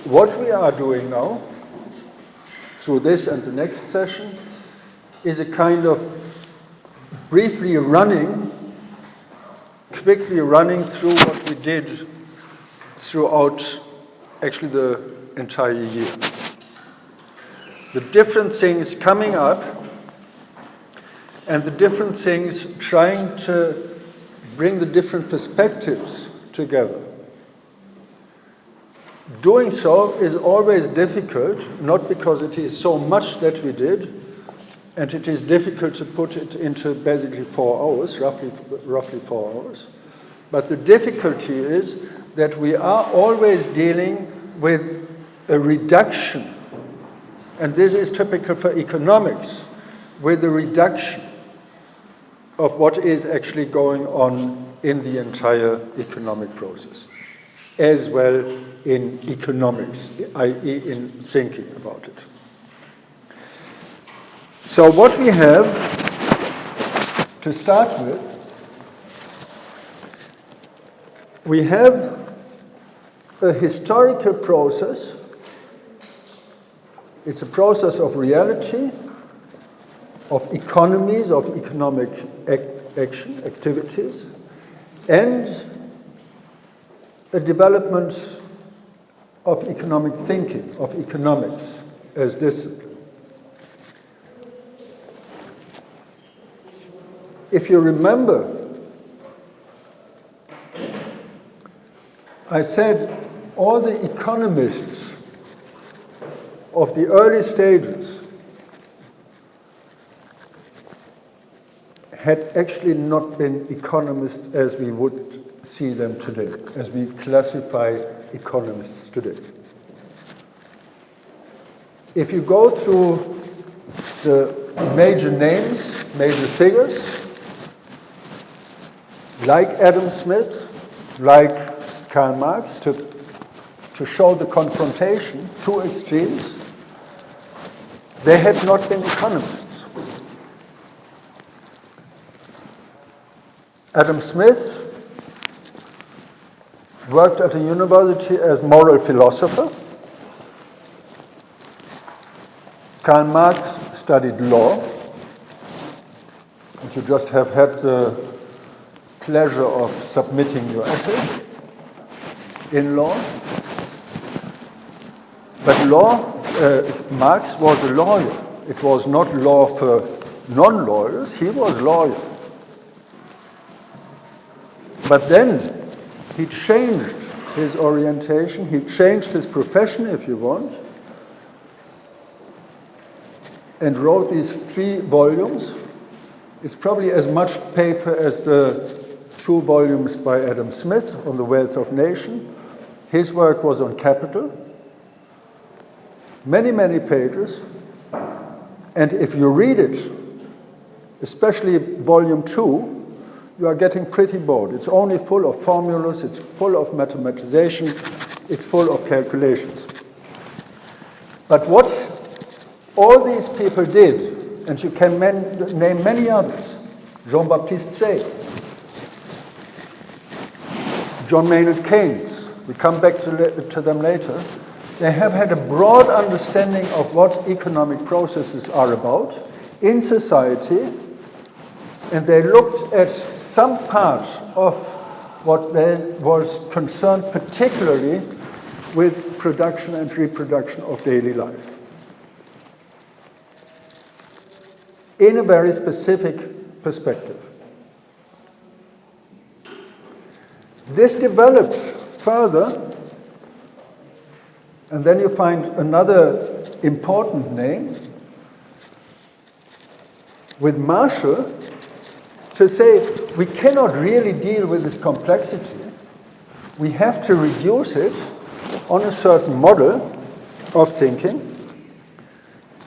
what we are doing now, through this and the next session, is a kind of quickly running through what we did throughout actually the entire year. The different things coming up and the different things trying to bring the different perspectives together. Doing so is always difficult, not because it is so much that we did, and it is difficult to put it into basically 4 hours, roughly 4 hours. But the difficulty is that we are always dealing with a reduction, and this is typical for economics, with a reduction of what is actually going on in the entire economic process, as well in economics, i.e. in thinking about it. So what we have to start with, we have a historical process. It's a process of reality, of economies, of economic action, activities, and a development of economic thinking, of economics as discipline. If you remember, I said all the economists of the early stages had actually not been economists as we would see them today, as we classify economists today. If you go through the major names, major figures, like Adam Smith, like Karl Marx, to show the confrontation, two extremes, they had not been economists. Adam Smith worked at a university as moral philosopher. Karl Marx studied law, and you just have had the pleasure of submitting your essay in law. But Marx was a lawyer. It was not law for non-lawyers, he was lawyer. But then he changed his orientation, he changed his profession, if you want, and wrote these 3 volumes. It's probably as much paper as the 2 volumes by Adam Smith on the Wealth of Nations. His work was on capital. Many, many pages. And if you read it, especially volume 2, you are getting pretty bored. It's only full of formulas, it's full of mathematization, it's full of calculations. But what all these people did, and you can name many others, Jean-Baptiste Say, John Maynard Keynes, we come back to them later, they have had a broad understanding of what economic processes are about in society, and they looked at some part of what was concerned particularly with production and reproduction of daily life, in a very specific perspective. This developed further, and then you find another important name with Marshall to say we cannot really deal with this complexity. We have to reduce it on a certain model of thinking.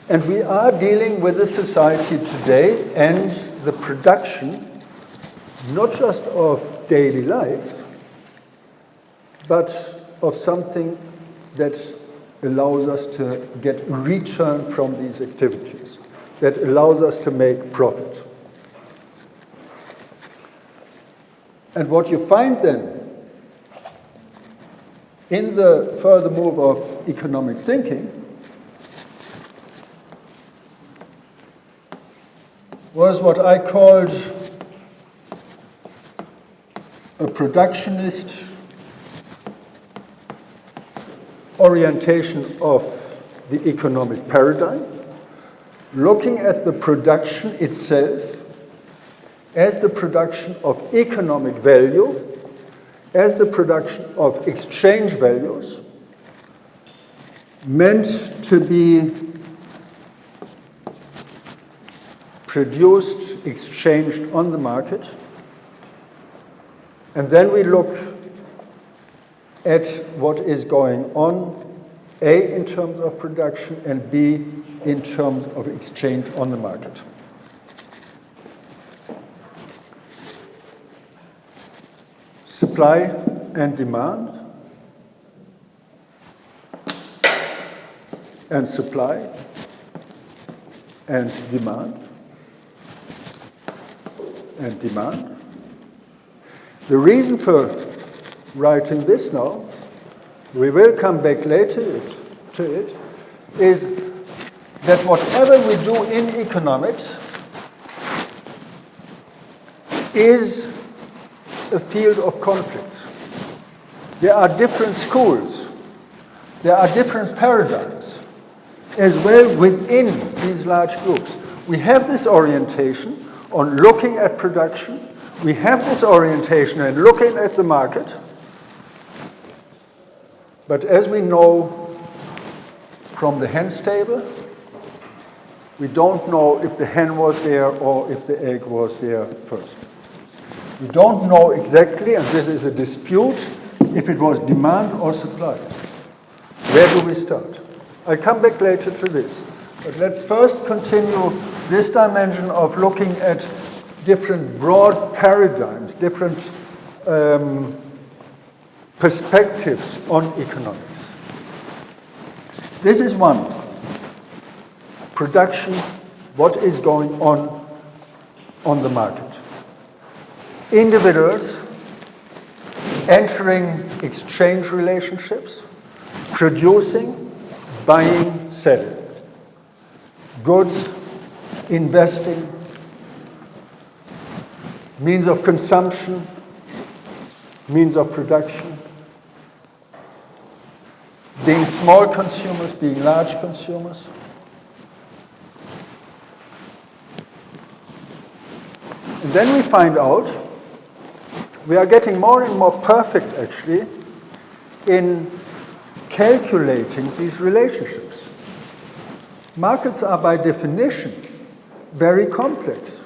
And we are dealing with a society today and the production, not just of daily life, but of something that allows us to get return from these activities, that allows us to make profit. And what you find then in the further move of economic thinking was what I called a productionist orientation of the economic paradigm, looking at the production itself as the production of economic value, as the production of exchange values, meant to be produced, exchanged on the market. And then we look at what is going on, A, in terms of production, and B, in terms of exchange on the market. Supply and demand, and supply and demand, and demand. The reason for writing this now, we will come back later to it, is that whatever we do in economics is a field of conflicts. There are different schools, there are different paradigms as well within these large groups. We have this orientation on looking at production, we have this orientation on looking at the market, but as we know from the hen stable, we don't know if the hen was there or if the egg was there first. We don't know exactly, and this is a dispute, if it was demand or supply. Where do we start? I'll come back later to this. But let's first continue this dimension of looking at different broad paradigms, different perspectives on economics. This is one. Production, what is going on the market. Individuals entering exchange relationships, producing, buying, selling. Goods, investing, means of consumption, means of production. Being small consumers, being large consumers. And then we find out we are getting more and more perfect, actually, in calculating these relationships. Markets are, by definition, very complex.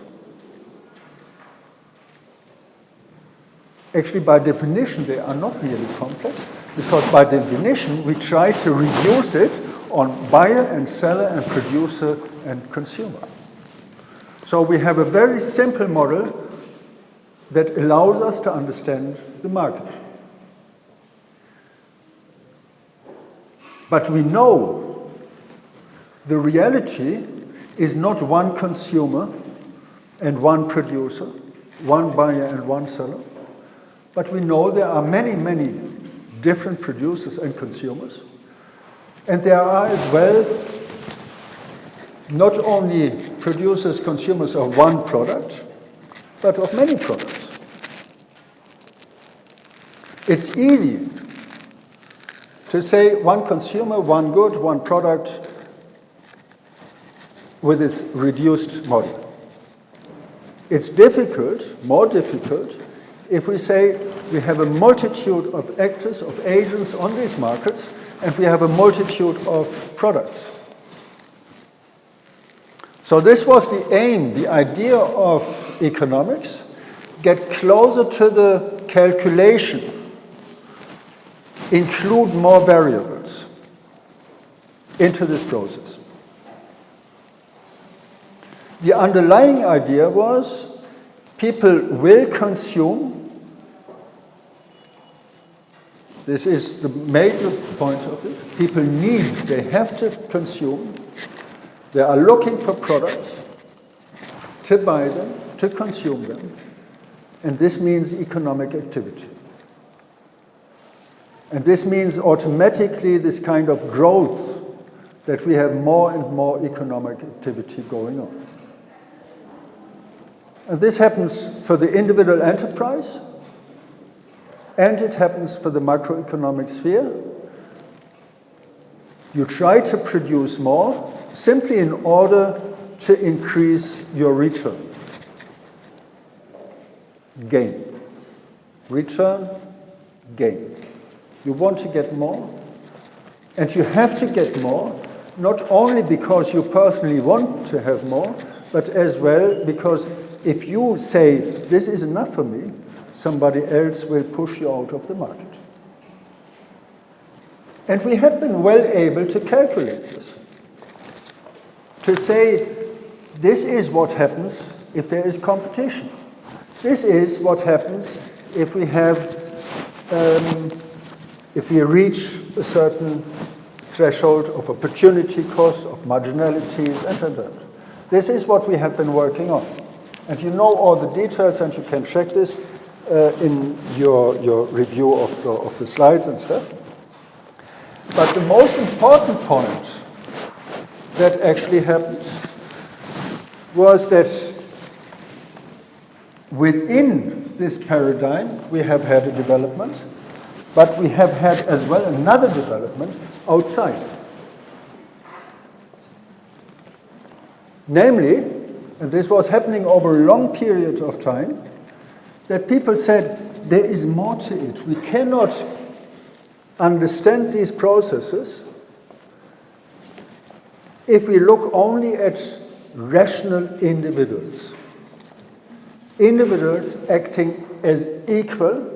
Actually, by definition, they are not really complex, because by definition, we try to reduce it on buyer and seller and producer and consumer. So we have a very simple model that allows us to understand the market. But we know the reality is not one consumer and one producer, one buyer and one seller, but we know there are many, many different producers and consumers, and there are as well not only producers, consumers of one product, but of many products. It's easy to say one consumer, one good, one product with this reduced model. It's difficult, more difficult, if we say we have a multitude of actors, of agents on these markets, and we have a multitude of products. So this was the aim, the idea of economics, get closer to the calculation, include more variables into this process. The underlying idea was people will consume. This is the major point of it. People need, they have to consume. They are looking for products to buy them, to consume them, and this means economic activity. And this means automatically this kind of growth, that we have more and more economic activity going on. And this happens for the individual enterprise, and it happens for the macroeconomic sphere. You try to produce more simply in order to increase your return. Gain. Return, gain. You want to get more, and you have to get more, not only because you personally want to have more, but as well because if you say, this is enough for me, somebody else will push you out of the market. And we have been well able to calculate this. To say, this is what happens if there is competition. This is what happens if we have, if we reach a certain threshold of opportunity cost, of marginalities, and. This is what we have been working on. And you know all the details, and you can check this in your review of the slides and stuff. But the most important point that actually happened was that within this paradigm we have had a development, but we have had as well another development outside. Namely, and this was happening over a long period of time, that people said, there is more to it. We cannot understand these processes if we look only at rational individuals. Individuals acting as equal.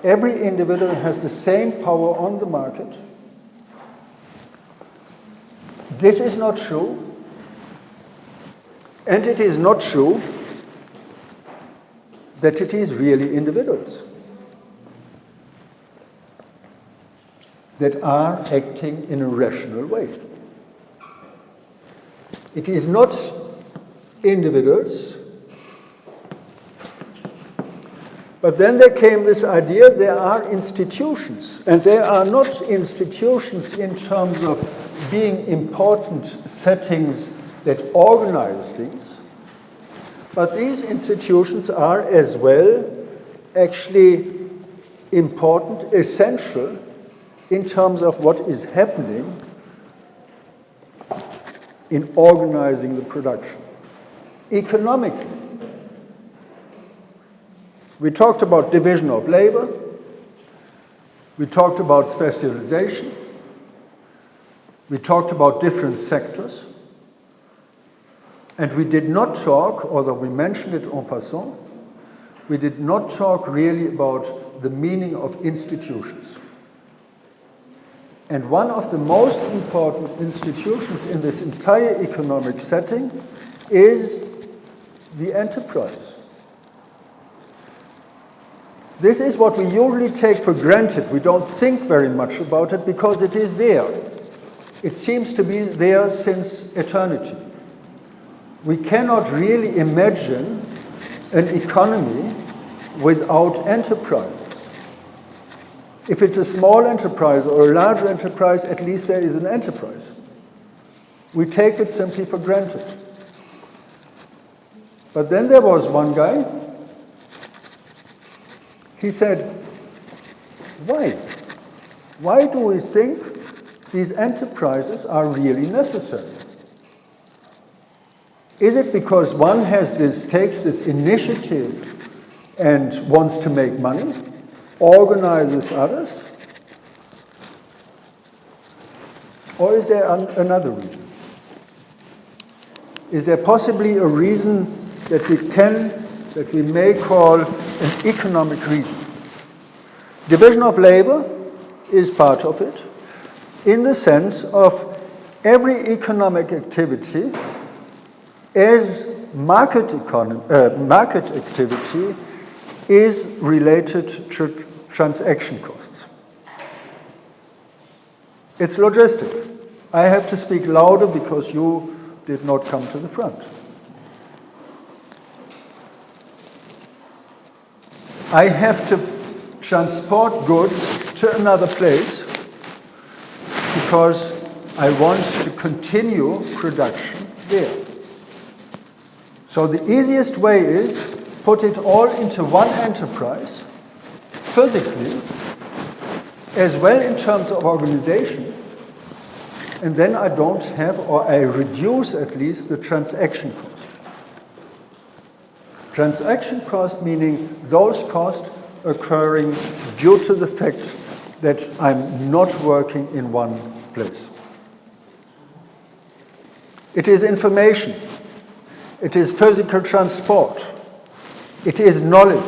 Every individual has the same power on the market. This is not true. And it is not true that it is really individuals that are acting in a rational way. It is not individuals. But then there came this idea, there are institutions, and they are not institutions in terms of being important settings that organize things, but these institutions are as well actually important, essential in terms of what is happening in organizing the production. Economically, we talked about division of labor, we talked about specialization, we talked about different sectors, and we did not talk, although we mentioned it en passant, we did not talk really about the meaning of institutions. And one of the most important institutions in this entire economic setting is the enterprise. This is what we usually take for granted. We don't think very much about it because it is there. It seems to be there since eternity. We cannot really imagine an economy without enterprises. If it's a small enterprise or a large enterprise, at least there is an enterprise. We take it simply for granted. But then there was one guy. He said, why? Why do we think these enterprises are really necessary? Is it because one takes this initiative and wants to make money, organizes others? Or is there another reason? Is there possibly a reason that we may call an economic reason? Division of labor is part of it, in the sense of every economic activity as market activity is related to transaction costs. It's logistic. I have to speak louder because you did not come to the front. I have to transport goods to another place because I want to continue production there. So the easiest way is put it all into one enterprise, physically, as well in terms of organization, and then I don't have, or I reduce at least, the transaction cost. Transaction cost meaning those costs occurring due to the fact that I'm not working in one place. It is information. It is physical transport. It is knowledge.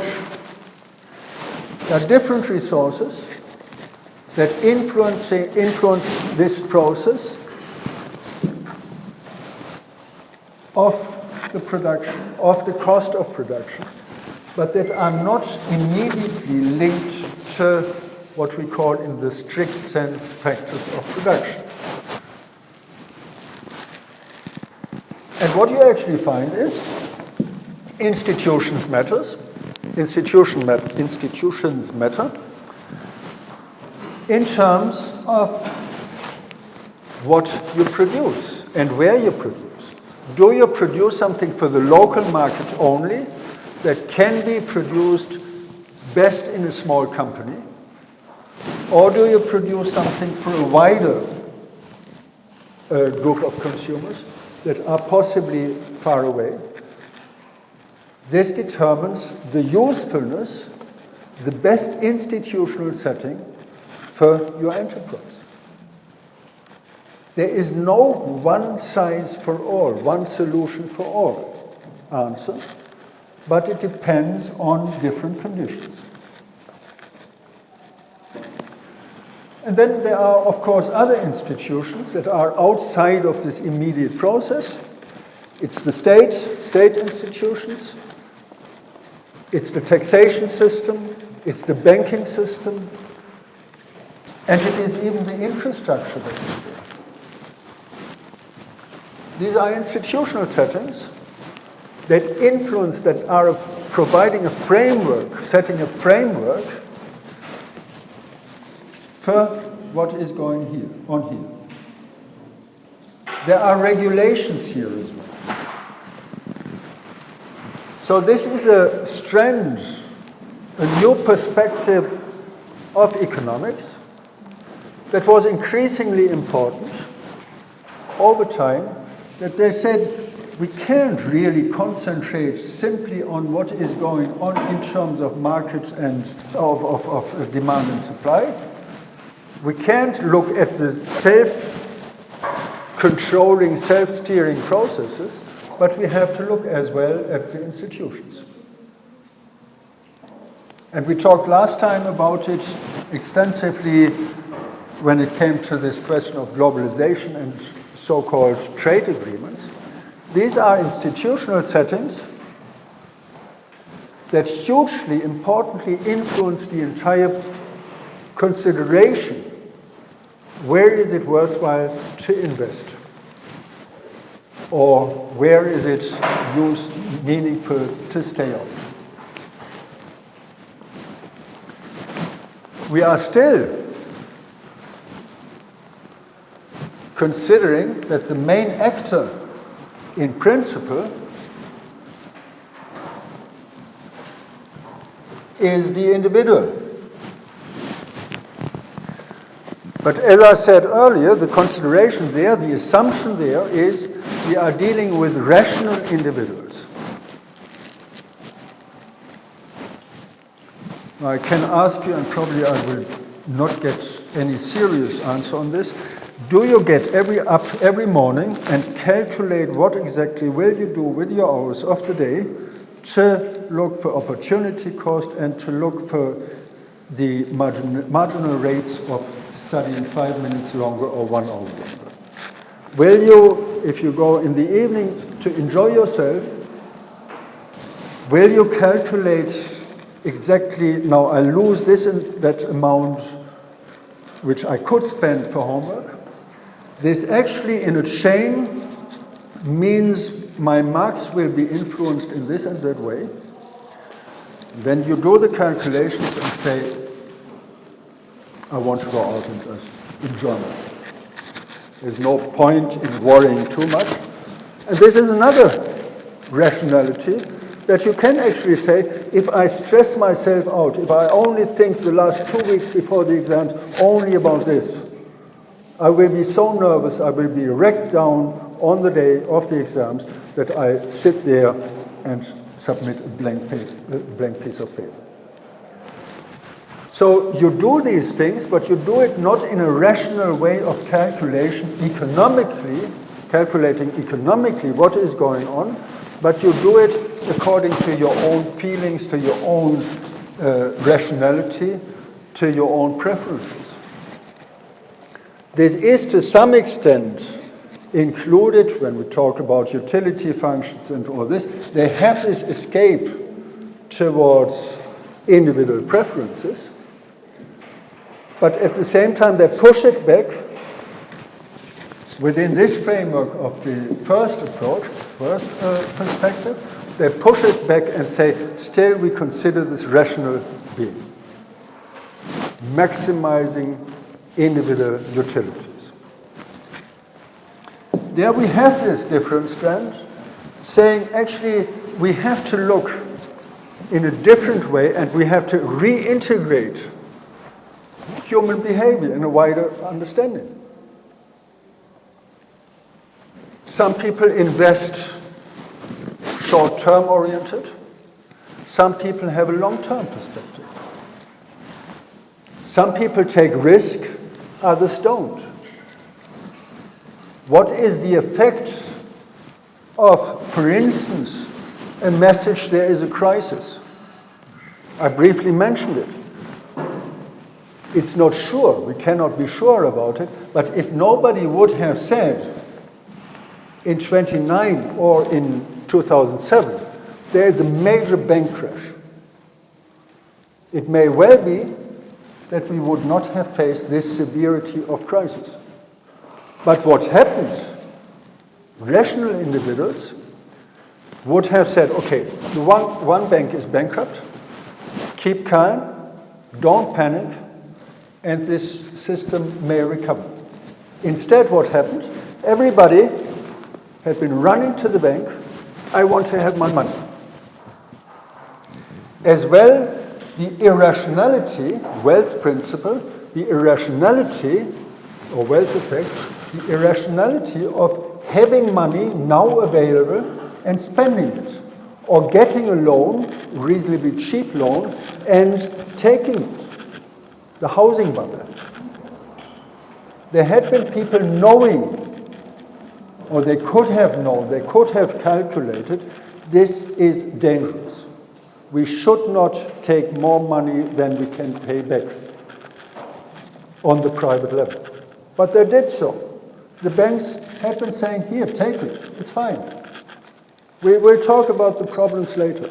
There are different resources that influence this process of the production, of the cost of production, but that are not immediately linked to what we call in the strict sense factors of production. And what you actually find is institutions matter, institutions matter in terms of what you produce and where you produce. Do you produce something for the local market only that can be produced best in a small company? Or do you produce something for a wider group of consumers that are possibly far away? This determines the usefulness, the best institutional setting for your enterprise. There is no one size for all, one solution for all answer, but it depends on different conditions. And then there are, of course, other institutions that are outside of this immediate process. It's the state institutions, it's the taxation system, it's the banking system, and it is even the infrastructure that is there. These are institutional settings that influence, that are providing a framework, setting a framework for what is going on here. There are regulations here as well. So this is a strand, a new perspective of economics that was increasingly important over time, that they said we can't really concentrate simply on what is going on in terms of markets and of demand and supply. We can't look at the self-controlling, self-steering processes, but we have to look as well at the institutions. And we talked last time about it extensively when it came to this question of globalization and so-called trade agreements. These are institutional settings that hugely importantly influence the entire consideration. Where is it worthwhile to invest? Or where is it meaningful to stay on? We are still considering that the main actor in principle is the individual. But as I said earlier, the consideration there, the assumption there is we are dealing with rational individuals. Now I can ask you, and probably I will not get any serious answer on this, do you get up every morning and calculate what exactly will you do with your hours of the day to look for opportunity cost and to look for the marginal rates of studying 5 minutes longer or 1 hour longer? Will you, if you go in the evening to enjoy yourself, will you calculate exactly, now I lose this and that amount which I could spend for homework? This actually in a chain means my marks will be influenced in this and that way. Then you do the calculations and say, I want to go out and just enjoy myself. There's no point in worrying too much. And this is another rationality that you can actually say, if I stress myself out, if I only think the last 2 weeks before the exams only about this, I will be so nervous, I will be wrecked down on the day of the exams that I sit there and submit a blank piece of paper. So you do these things, but you do it not in a rational way of calculating economically what is going on, but you do it according to your own feelings, to your own rationality, to your own preferences. This is to some extent included when we talk about utility functions and all this. They have this escape towards individual preferences, but at the same time they push it back within this framework of the first approach, first perspective. They push it back and say, still we consider this rational being, maximizing individual utilities. There we have this different strand, saying actually we have to look in a different way and we have to reintegrate human behavior in a wider understanding. Some people invest short-term oriented. Some people have a long-term perspective. Some people take risk, others don't. What is the effect of, for instance, a message there is a crisis? I briefly mentioned it. It's not sure, we cannot be sure about it, but if nobody would have said in 29 or in 2007, there is a major bank crash, it may well be that we would not have faced this severity of crisis. But what happens, rational individuals would have said, okay, the one bank is bankrupt, keep calm, don't panic, and this system may recover. Instead, what happened? Everybody had been running to the bank, I want to have my money. As well, the irrationality, wealth principle, the irrationality, or wealth effect, the irrationality of having money now available and spending it, or getting a loan, reasonably cheap loan, and taking it. The housing bubble. There had been people knowing, or they could have known, they could have calculated, this is dangerous. We should not take more money than we can pay back on the private level. But they did so. The banks had been saying, here, take it, it's fine. We will talk about the problems later.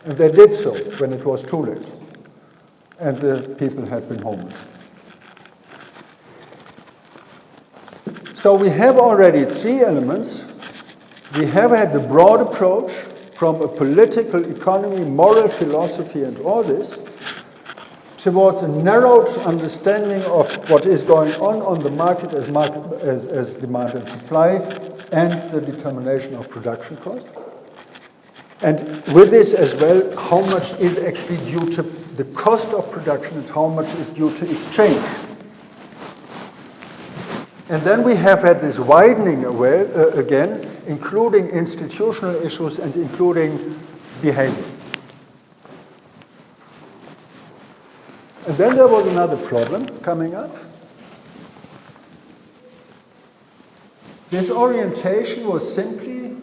And they did so when it was too late. And the people had been homeless. So we have already three elements. We have had the broad approach from a political economy, moral philosophy, and all this, towards a narrowed understanding of what is going on the market as demand and supply, and the determination of production cost. And with this as well, how much is actually due to the cost of production and how much is due to exchange. And then we have had this widening again, including institutional issues and including behavior. And then there was another problem coming up. This orientation was simply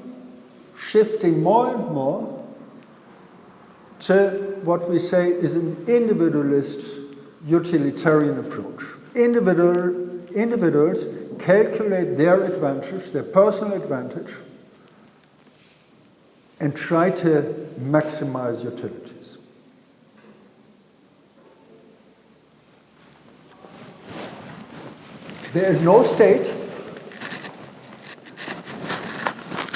shifting more and more to what we say is an individualist utilitarian approach. Individuals calculate their advantage, their personal advantage, and try to maximize utilities. There is no state.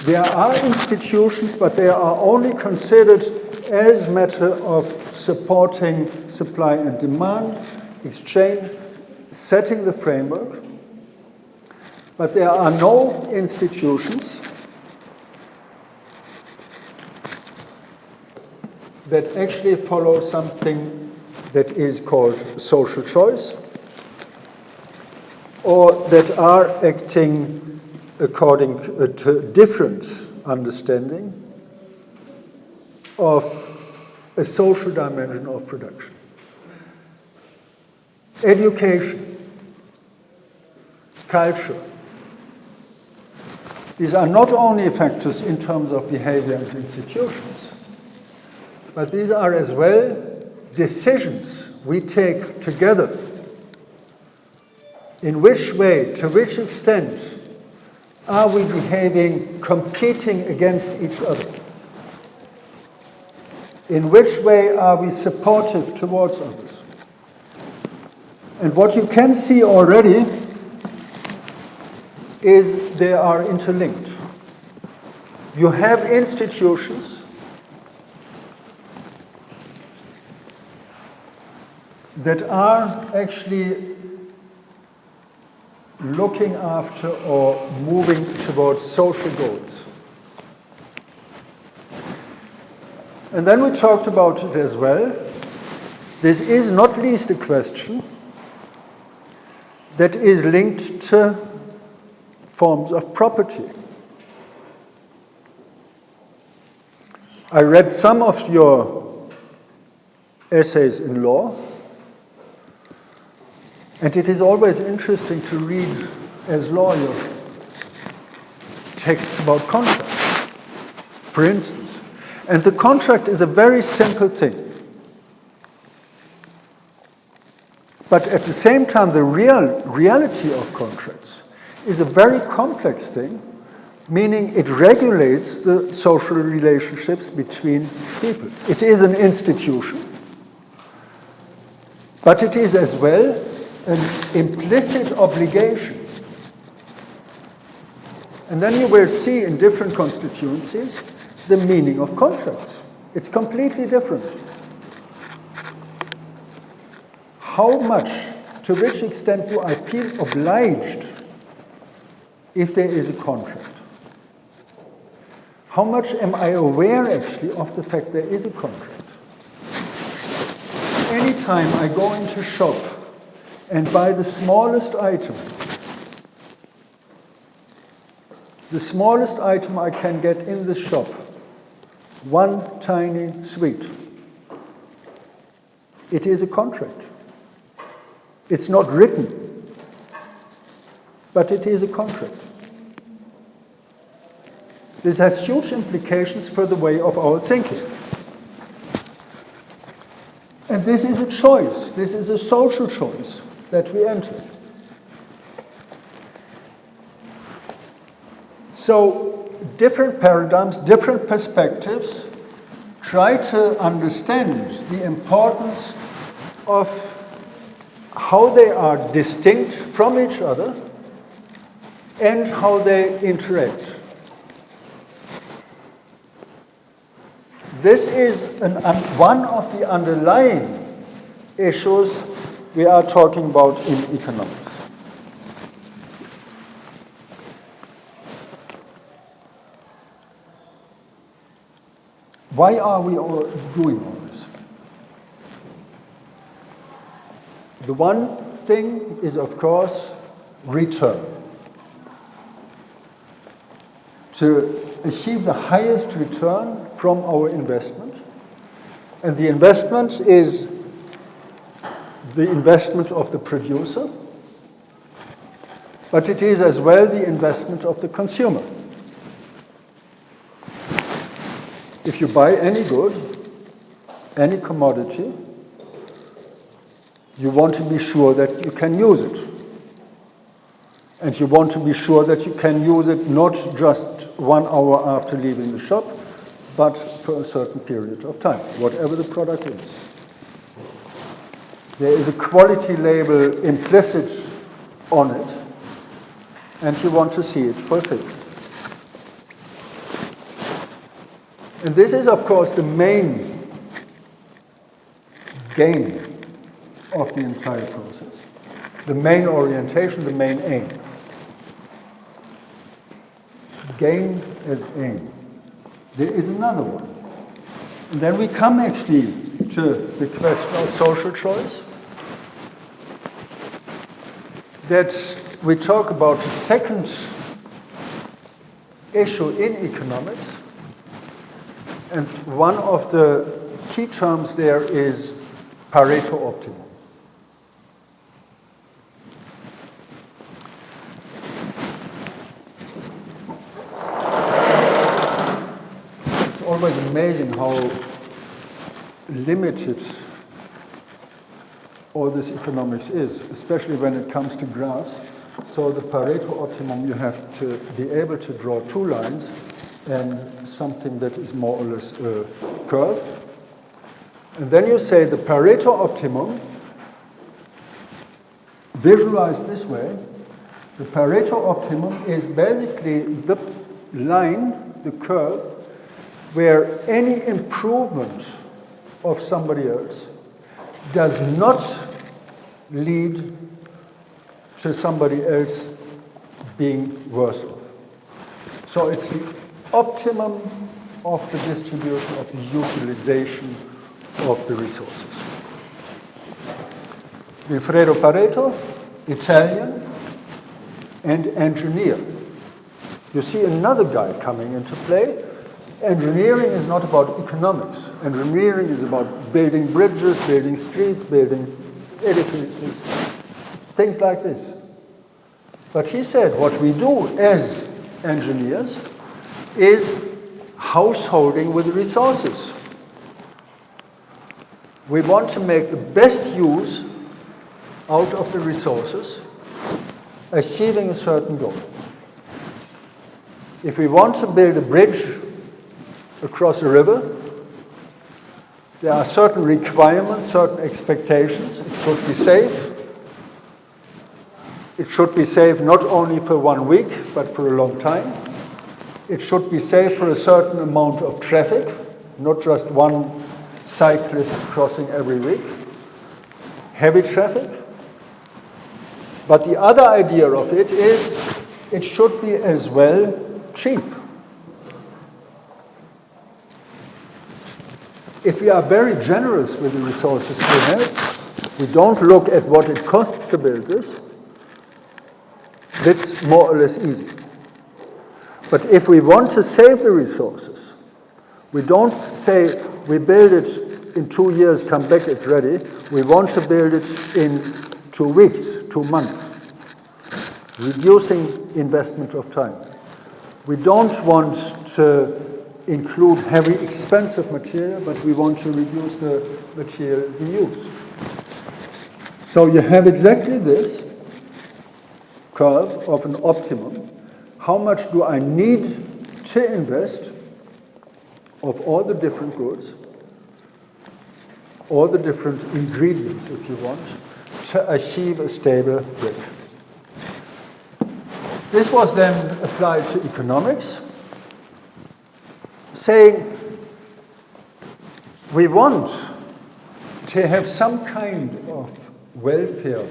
There are institutions, but they are only considered as a matter of supporting supply and demand, exchange, setting the framework, but there are no institutions that actually follow something that is called social choice, or that are acting according to different understanding of a social dimension of production. Education, culture, these are not only factors in terms of behavior and institutions, but these are as well decisions we take together. In which way, to which extent are we behaving, competing against each other? In which way are we supportive towards others? And what you can see already is they are interlinked. You have institutions that are actually looking after or moving towards social goals. And then we talked about it as well. This is not least a question that is linked to forms of property. I read some of your essays in law, and it is always interesting to read, as lawyers, texts about contracts, for instance. And the contract is a very simple thing. But at the same time, the reality of contracts is a very complex thing, meaning it regulates the social relationships between people. It is an institution, but it is as well an implicit obligation. And then you will see in different constituencies the meaning of contracts. It's completely different. How much, to which extent do I feel obliged if there is a contract? How much am I aware actually of the fact there is a contract? Anytime I go into shop and buy the smallest item I can get in the shop, one tiny sweet, it is a contract. It's not written, but it is a contract. This has huge implications for the way of our thinking. And this is a choice, this is a social choice that we enter. So, different paradigms, different perspectives try to understand the importance of how they are distinct from each other and how they interact. This is one of the underlying issues we are talking about in economics. Why are we all doing all this? The one thing is, of course, return. To achieve the highest return from our investment. And the investment is the investment of the producer, but it is as well the investment of the consumer. If you buy any good, any commodity, you want to be sure that you can use it. And you want to be sure that you can use it not just 1 hour after leaving the shop, but for a certain period of time, whatever the product is. There is a quality label implicit on it, and you want to see it fulfilled. And this is, of course, the main game of the entire process. The main orientation, the main aim. Gain as aim. There is another one. And then we come actually to the question of social choice. That we talk about the second issue in economics. And one of the key terms there is Pareto optimum. It's always amazing how limited all this economics is, especially when it comes to graphs. So the Pareto optimum, you have to be able to draw two lines and something that is more or less a curve. And then you say the Pareto optimum, visualized this way, the Pareto optimum is basically the line, the curve, where any improvement of somebody else does not lead to somebody else being worse off. So it's the optimum of the distribution, of the utilization of the resources. Vilfredo Pareto, Italian, and engineer. You see another guy coming into play. Engineering is not about economics. Engineering is about building bridges, building streets, building edifices, things like this. But he said what we do as engineers is householding with resources. We want to make the best use out of the resources, achieving a certain goal. If we want to build a bridge across a river, there are certain requirements, certain expectations. It should be safe. It should be safe not only for 1 week, but for a long time. It should be safe for a certain amount of traffic, not just one cyclist crossing every week. Heavy traffic. But the other idea of it is it should be as well cheap. If we are very generous with the resources we have, we don't look at what it costs to build this, that's more or less easy. But if we want to save the resources, we don't say we build it in 2 years, come back, it's ready. We want to build it in 2 weeks, 2 months, reducing investment of time. We don't want to include heavy, expensive material, but we want to reduce the material we use. So you have exactly this curve of an optimum. How much do I need to invest of all the different goods, all the different ingredients, if you want, to achieve a stable bridge? This was then applied to economics, saying we want to have some kind of welfare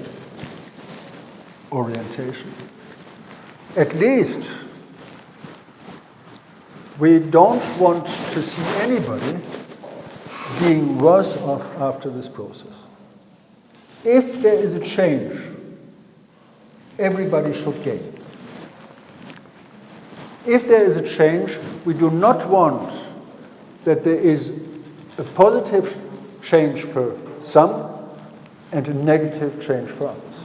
orientation. At least we don't want to see anybody being worse off after this process. If there is a change, everybody should gain. If there is a change, we do not want that there is a positive change for some and a negative change for others.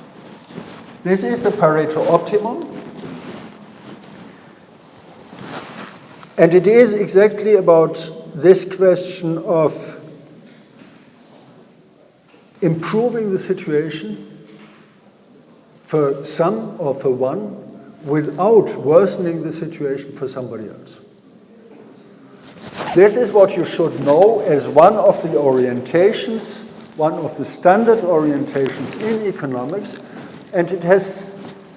This is the Pareto optimum. And it is exactly about this question of improving the situation for some or for one without worsening the situation for somebody else. This is what you should know as one of the orientations, one of the standard orientations in economics, and it has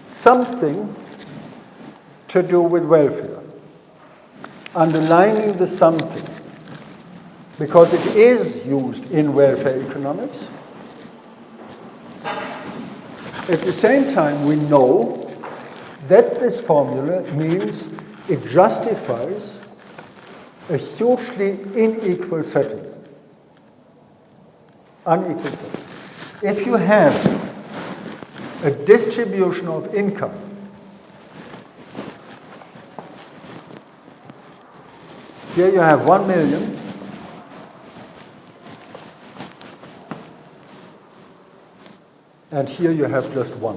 something to do with welfare. Underlining the something, because it is used in welfare economics. At the same time, we know that this formula means it justifies a hugely unequal setting. If you have a distribution of income here you have 1 million, and here you have just 1.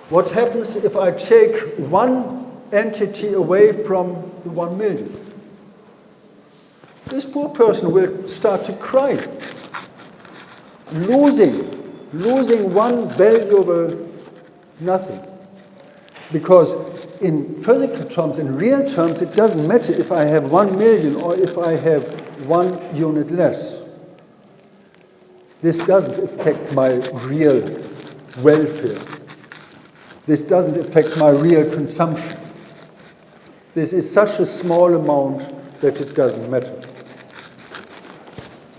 What happens if I take one entity away from the 1 million? This poor person will start to cry, losing one valuable nothing. Because in physical terms, in real terms, it doesn't matter if I have 1 million or if I have 1 unit less. This doesn't affect my real welfare. This doesn't affect my real consumption. This is such a small amount that it doesn't matter.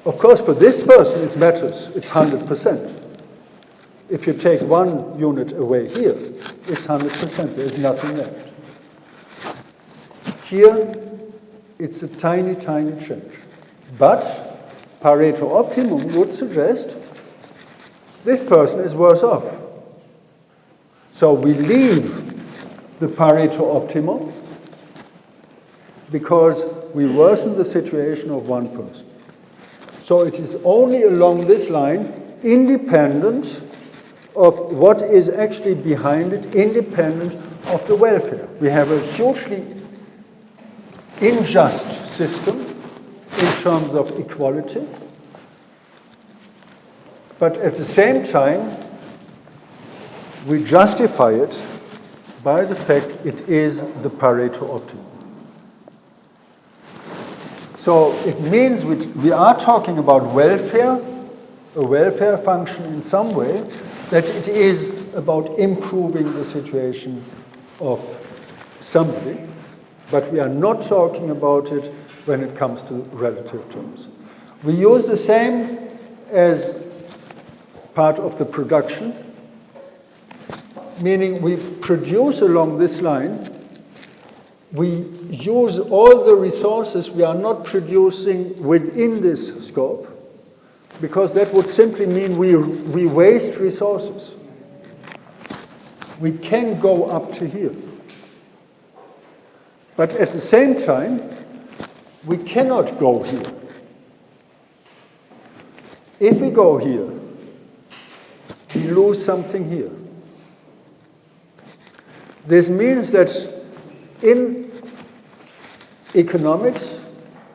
Of course, for this person it matters. It's 100%. If you take 1 unit away here, it's 100%. There's nothing left. Here, it's a tiny, tiny change. But Pareto optimum would suggest this person is worse off. So we leave the Pareto optimum because we worsen the situation of one person. So it is only along this line, independent of what is actually behind it, independent of the welfare. We have a hugely unjust system in terms of equality, but at the same time, we justify it by the fact it is the Pareto optimum. So it means we are talking about welfare, a welfare function in some way, that it is about improving the situation of somebody, but we are not talking about it when it comes to relative terms. We use the same as part of the production, meaning we produce along this line. We use all the resources. We are not producing within this scope, because that would simply mean we waste resources. We can go up to here. But at the same time, we cannot go here. If we go here, we lose something here. This means that in economics,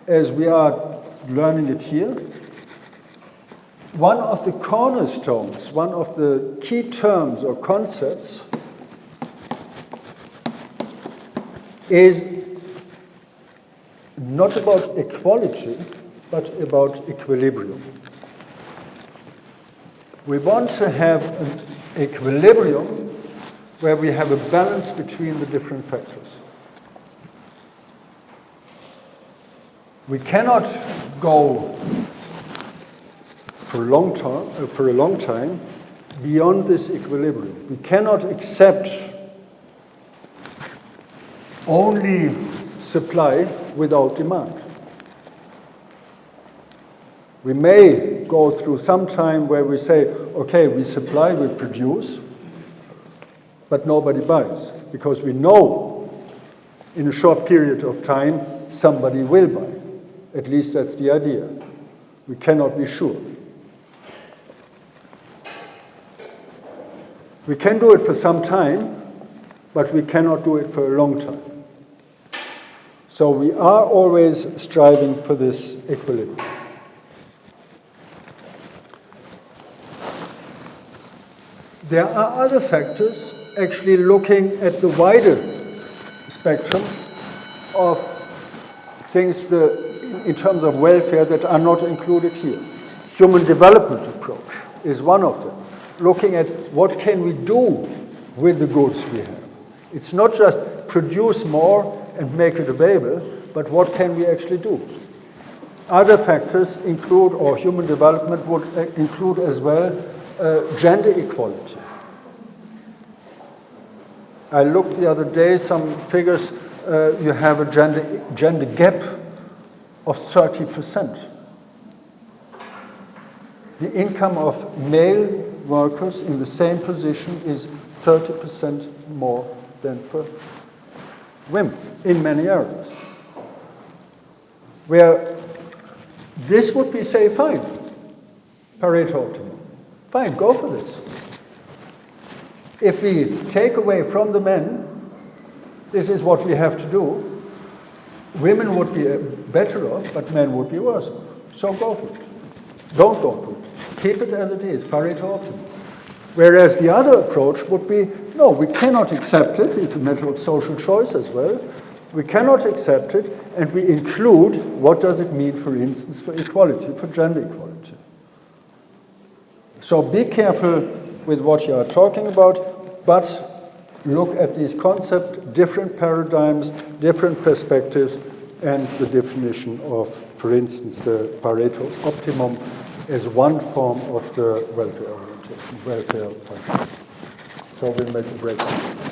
as we are learning it here, one of the cornerstones, one of the key terms or concepts is not about equality, but about equilibrium. We want to have an equilibrium where we have a balance between the different factors. We cannot go for a long time beyond this equilibrium. We cannot accept only supply without demand. We may go through some time where we say, okay, we supply, we produce, but nobody buys, because we know in a short period of time somebody will buy. At least that's the idea. We cannot be sure. We can do it for some time, but we cannot do it for a long time. So we are always striving for this equilibrium. There are other factors actually looking at the wider spectrum of things in terms of welfare that are not included here. Human development approach is one of them, looking at what can we do with the goods we have. It's not just produce more and make it available, but what can we actually do? Other factors include, or human development would include as well, gender equality. I looked the other day, some figures, you have a gender gap of 30%. The income of male workers in the same position is 30% more than for women in many areas. Where this would be, say, fine, Pareto optimum. Fine, go for this. If we take away from the men, this is what we have to do, women would be better off, but men would be worse off. So go for it. Don't go for it. Keep it as it is, Pareto optimum. Whereas the other approach would be, no, we cannot accept it. It's a matter of social choice as well. We cannot accept it, and we include what does it mean, for instance, for equality, for gender equality. So be careful with what you are talking about, but look at these concepts, different paradigms, different perspectives, and the definition of, for instance, the Pareto's optimum as one form of the welfare orientation, welfare function. So we'll make a break.